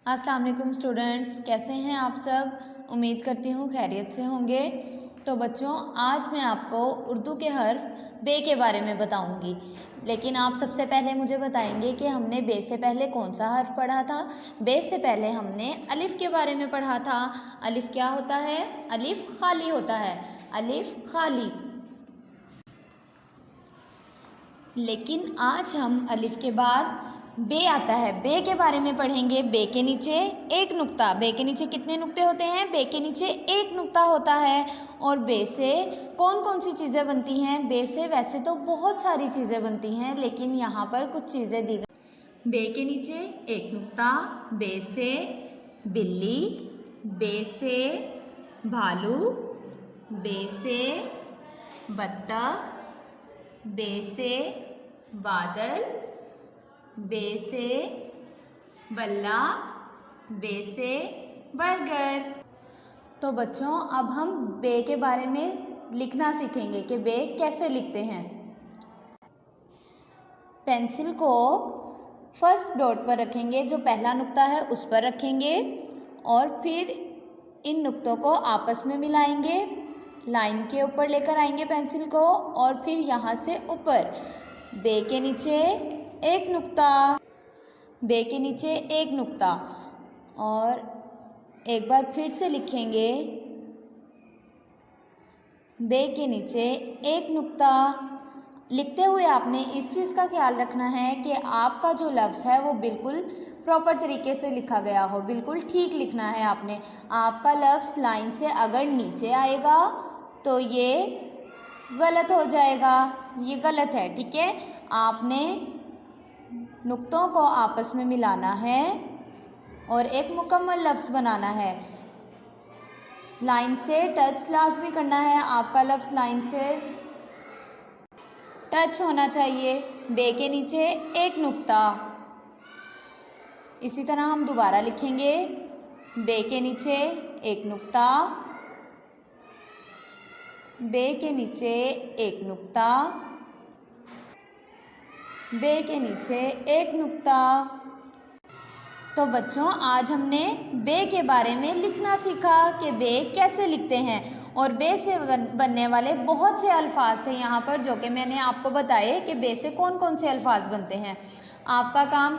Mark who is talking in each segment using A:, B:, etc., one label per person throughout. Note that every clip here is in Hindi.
A: अस्सलाम वालेकुम स्टूडेंट्स, कैसे हैं आप सब। उम्मीद करती हूँ खैरियत से होंगे। तो बच्चों, आज मैं आपको उर्दू के हर्फ बे के बारे में बताऊंगी। लेकिन आप सबसे पहले मुझे बताएंगे कि हमने बे से पहले कौन सा हर्फ पढ़ा था। बे से पहले हमने अलिफ़ के बारे में पढ़ा था। अलिफ़ क्या होता है? अलिफ़ खाली होता है। अलिफ़ खाली। लेकिन आज हम अलिफ़ के बाद बे आता है, बे के बारे में पढ़ेंगे। बे के नीचे एक नुक्ता। बे के नीचे कितने नुक्ते होते हैं? बे के नीचे एक नुक्ता होता है। और बे से कौन कौन सी चीज़ें बनती हैं? बे से वैसे तो बहुत सारी चीज़ें बनती हैं, लेकिन यहाँ पर कुछ चीज़ें दी गई। बे के नीचे एक नुक्ता। बे से बिल्ली, बे से भालू, बे से बत्तख, बे से बादल, बे से बल्ला, बे से बरगद। तो बच्चों, अब हम बे के बारे में लिखना सीखेंगे कि बे कैसे लिखते हैं। पेंसिल को फर्स्ट डॉट पर रखेंगे, जो पहला नुक्ता है उस पर रखेंगे, और फिर इन नुक्तों को आपस में मिलाएंगे। लाइन के ऊपर लेकर आएंगे पेंसिल को, और फिर यहाँ से ऊपर बे के नीचे एक नुक्ता। बे के नीचे एक नुक्ता, और एक बार फिर से लिखेंगे बे के नीचे एक नुक्ता। लिखते हुए आपने इस चीज़ का ख्याल रखना है कि आपका जो लफ्ज़ है वो बिल्कुल प्रॉपर तरीके से लिखा गया हो, बिल्कुल ठीक लिखना है आपने। आपका लफ्ज़ लाइन से अगर नीचे आएगा तो ये गलत हो जाएगा, ये गलत है, ठीक है। आपने नुक्तों को आपस में मिलाना है और एक मुकम्मल लफ्ज़ बनाना है। लाइन से टच लाजमी करना है, आपका लफ्ज़ लाइन से टच होना चाहिए। बे के नीचे एक नुक्ता। इसी तरह हम दोबारा लिखेंगे, बे के नीचे एक नुक्ता, बे के नीचे एक नुक्ता, बे के नीचे एक नुक्ता। तो बच्चों, आज हमने बे के बारे में लिखना सीखा कि बे कैसे लिखते हैं, और बे से बनने वाले बहुत से अल्फाज थे यहाँ पर, जो कि मैंने आपको बताए कि बे से कौन कौन से अल्फाज बनते हैं। आपका काम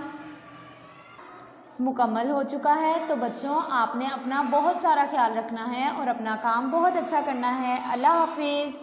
A: मुकम्मल हो चुका है। तो बच्चों, आपने अपना बहुत सारा ख्याल रखना है और अपना काम बहुत अच्छा करना है। अल्लाह हाफिज़।